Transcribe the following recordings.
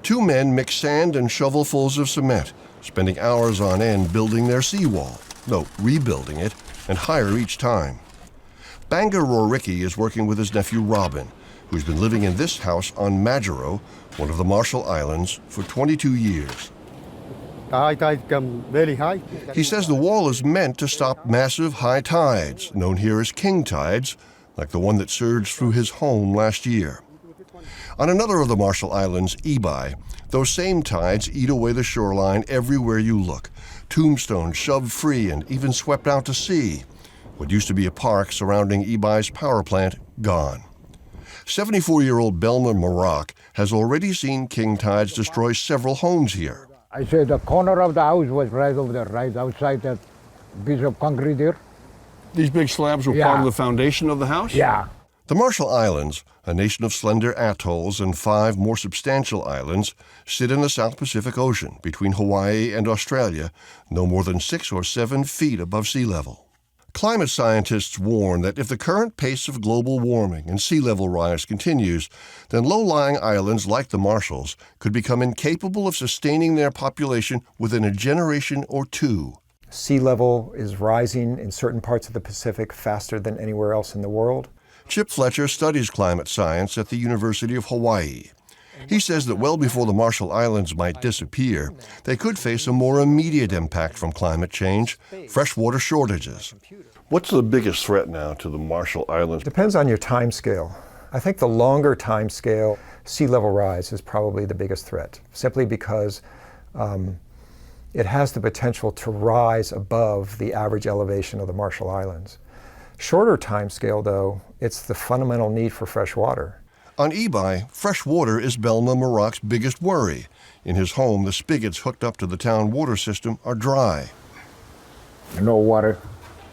Two men mix sand and shovelfuls of cement, spending hours on end building their seawall. No, rebuilding it, and higher each time. Banga Roricki is working with his nephew Robin, who's been living in this house on Majuro, one of the Marshall Islands, for 22 years. Very high. He says the wall is meant to stop massive high tides, known here as king tides, like the one that surged through his home last year. On another of the Marshall Islands, Ebi, those same tides eat away the shoreline everywhere you look. Tombstones shoved free and even swept out to sea. What used to be a park surrounding Ebi's power plant, gone. 74-year-old Belma Marak has already seen king tides destroy several homes here. I said the corner of the house was right over there, right outside that piece of concrete there. These big slabs were part of the foundation of the house? Yeah. The Marshall Islands, a nation of slender atolls and 5 more substantial islands, sit in the South Pacific Ocean between Hawaii and Australia, no more than 6 or 7 feet above sea level. Climate scientists warn that if the current pace of global warming and sea level rise continues, then low-lying islands like the Marshalls could become incapable of sustaining their population within a generation or 2. Sea level is rising in certain parts of the Pacific faster than anywhere else in the world. Chip Fletcher studies climate science at the University of Hawaii. He says that well before the Marshall Islands might disappear, they could face a more immediate impact from climate change, freshwater shortages. What's the biggest threat now to the Marshall Islands? Depends on your time scale. I think the longer time scale, sea level rise is probably the biggest threat, simply because it has the potential to rise above the average elevation of the Marshall Islands. Shorter time scale, though, it's the fundamental need for fresh water. On Ebi, fresh water is Belma Marak's biggest worry. In his home, the spigots hooked up to the town water system are dry. No water.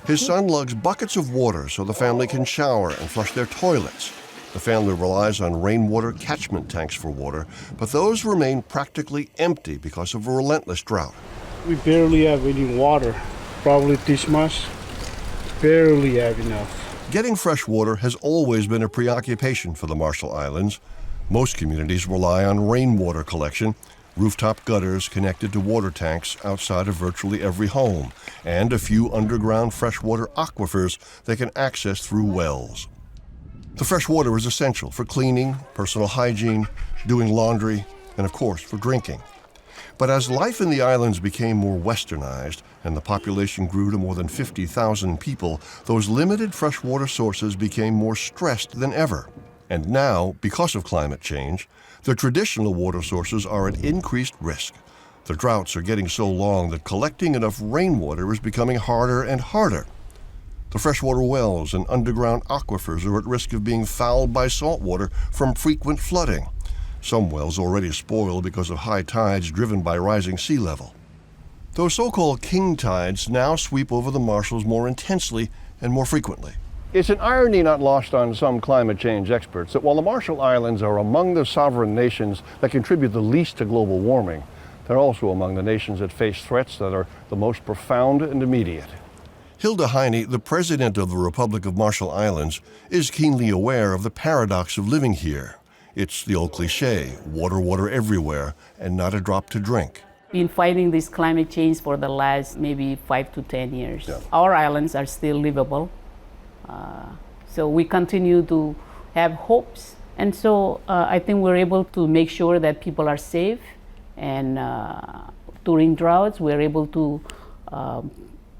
His son lugs buckets of water so the family can shower and flush their toilets. The family relies on rainwater catchment tanks for water, but those remain practically empty because of a relentless drought. We barely have any water, probably this much. Barely have enough. Getting fresh water has always been a preoccupation for the Marshall Islands. Most communities rely on rainwater collection, rooftop gutters connected to water tanks outside of virtually every home, and a few underground freshwater aquifers they can access through wells. The fresh water is essential for cleaning, personal hygiene, doing laundry, and of course for drinking. But as life in the islands became more westernized and the population grew to more than 50,000 people, those limited freshwater sources became more stressed than ever. And now, because of climate change, the traditional water sources are at increased risk. The droughts are getting so long that collecting enough rainwater is becoming harder and harder. The freshwater wells and underground aquifers are at risk of being fouled by saltwater from frequent flooding. Some wells already spoiled because of high tides driven by rising sea level. Those so-called king tides now sweep over the Marshalls more intensely and more frequently. It's an irony not lost on some climate change experts that while the Marshall Islands are among the sovereign nations that contribute the least to global warming, they're also among the nations that face threats that are the most profound and immediate. Hilda Heine, the president of the Republic of Marshall Islands, is keenly aware of the paradox of living here. It's the old cliche, water everywhere, and not a drop to drink. Been fighting this climate change for the last maybe 5 to 10 years. Yeah. Our islands are still livable. So we continue to have hopes. And so I think we're able to make sure that people are safe. And during droughts, we're able to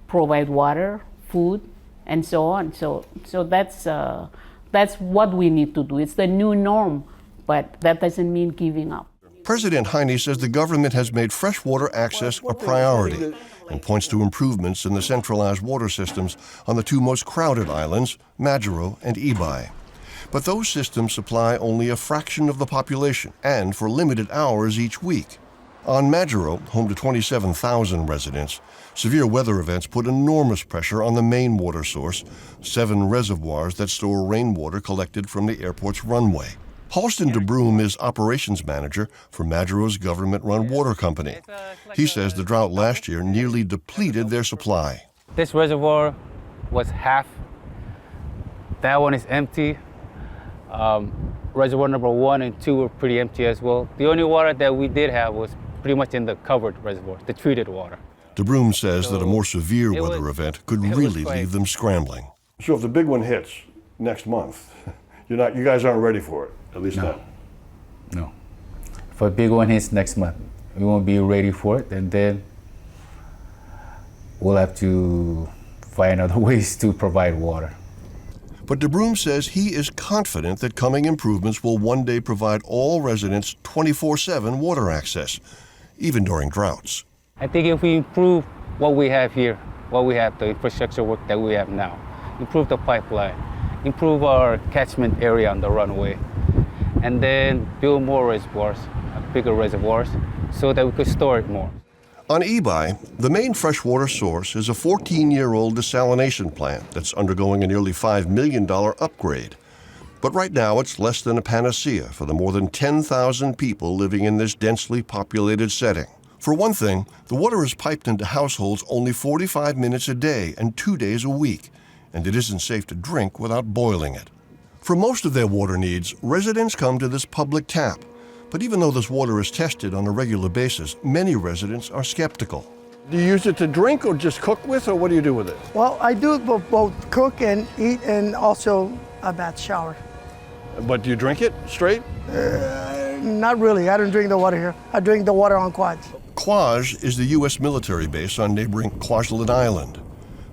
provide water, food, and so on. So that's what we need to do. It's the new norm. But that doesn't mean giving up. President Heine says the government has made freshwater access a priority and points to improvements in the centralized water systems on the 2 most crowded islands, Majuro and Ebi. But those systems supply only a fraction of the population and for limited hours each week. On Majuro, home to 27,000 residents, severe weather events put enormous pressure on the main water source, 7 reservoirs that store rainwater collected from the airport's runway. Halston deBrum is operations manager for Majuro's government-run water company. He says the drought last year nearly depleted their supply. This reservoir was half. That one is empty. Reservoir number 1 and 2 were pretty empty as well. The only water that we did have was pretty much in the covered reservoirs, the treated water. deBrum says that a more So severe it weather was- event could it was really quite- leave them scrambling. So if the big one hits next month, you guys aren't ready for it, at least No. now. No. If a big one hits next month, we won't be ready for it, and then we'll have to find other ways to provide water. But deBrum says he is confident that coming improvements will one day provide all residents 24/7 water access, even during droughts. I think if we improve what we have here, the infrastructure work that we have now, improve the pipeline, improve our catchment area on the runway, and then build more reservoirs, bigger reservoirs, so that we could store it more. On Ebi, the main freshwater source is a 14-year-old desalination plant that's undergoing a nearly $5 million upgrade. But right now, it's less than a panacea for the more than 10,000 people living in this densely populated setting. For one thing, the water is piped into households only 45 minutes a day and 2 days a week, and it isn't safe to drink without boiling it. For most of their water needs, residents come to this public tap. But even though this water is tested on a regular basis, many residents are skeptical. Do you use it to drink or just cook with, or what do you do with it? Well, I do both cook and eat and also a bath shower. But do you drink it straight? Not really. I don't drink the water here. I drink the water on quads. Kwaj is the U.S. military base on neighboring Kwajalein Island.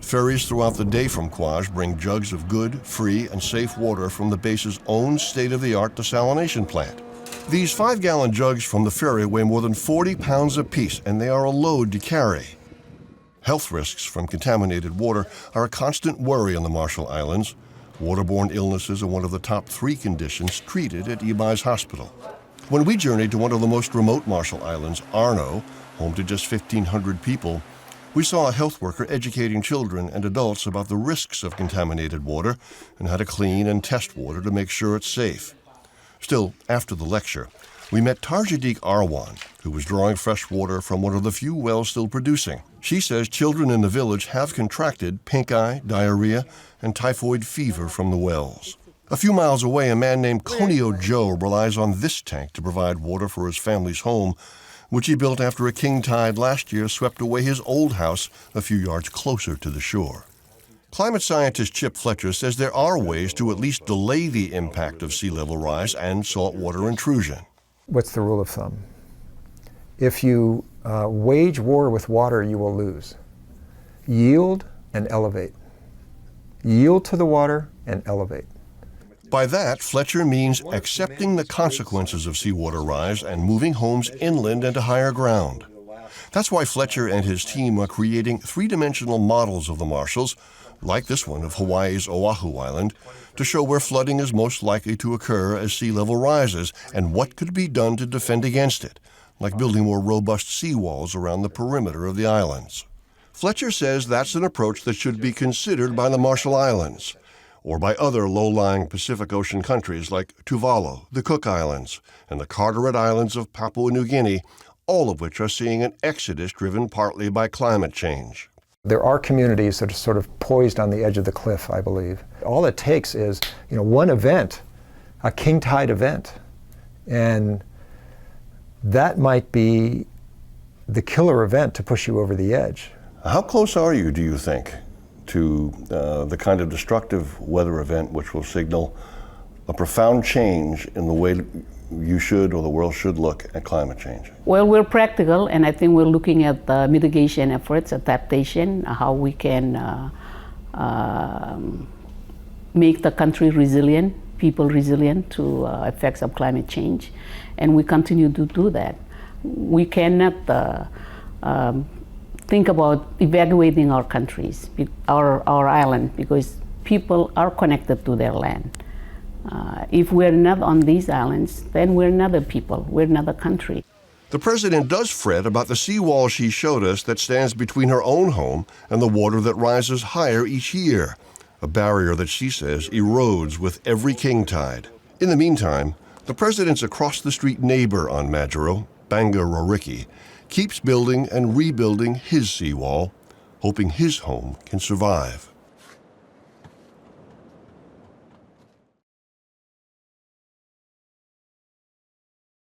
Ferries throughout the day from Kwaj bring jugs of good, free, and safe water from the base's own state-of-the-art desalination plant. These 5-gallon jugs from the ferry weigh more than 40 pounds apiece, and they are a load to carry. Health risks from contaminated water are a constant worry on the Marshall Islands. Waterborne illnesses are one of the top 3 conditions treated at Ebi's hospital. When we journeyed to one of the most remote Marshall Islands, Arno, home to just 1,500 people, we saw a health worker educating children and adults about the risks of contaminated water and how to clean and test water to make sure it's safe. Still, after the lecture, we met Tarjadik Arwan, who was drawing fresh water from one of the few wells still producing. She says children in the village have contracted pink eye, diarrhea, and typhoid fever from the wells. A few miles away, a man named Conio Joe relies on this tank to provide water for his family's home, which he built after a king tide last year swept away his old house a few yards closer to the shore. Climate scientist Chip Fletcher says there are ways to at least delay the impact of sea level rise and saltwater intrusion. What's the rule of thumb? If you wage war with water, you will lose. Yield and elevate. Yield to the water and elevate. By that, Fletcher means accepting the consequences of seawater rise and moving homes inland and to higher ground. That's why Fletcher and his team are creating 3-dimensional models of the Marshalls, like this one of Hawaii's Oahu Island, to show where flooding is most likely to occur as sea level rises and what could be done to defend against it, like building more robust seawalls around the perimeter of the islands. Fletcher says that's an approach that should be considered by the Marshall Islands, or by other low-lying Pacific Ocean countries like Tuvalu, the Cook Islands, and the Carteret Islands of Papua New Guinea, all of which are seeing an exodus driven partly by climate change. There are communities that are sort of poised on the edge of the cliff, I believe. All it takes is, one event, a king tide event, and that might be the killer event to push you over the edge. How close are you, do you think, to the kind of destructive weather event which will signal a profound change in the way you should or the world should look at climate change? Well, we're practical, and I think we're looking at mitigation efforts, adaptation, how we can make the country resilient, people resilient to effects of climate change, and we continue to do that. We cannot think about evaluating our countries, our island, because people are connected to their land. If we're not on these islands, then we're another people, we're another country. The president does fret about the seawall she showed us that stands between her own home and the water that rises higher each year, a barrier that she says erodes with every king tide. In the meantime, the president's across-the-street neighbor on Majuro, Banga Roriki, keeps building and rebuilding his seawall, hoping his home can survive.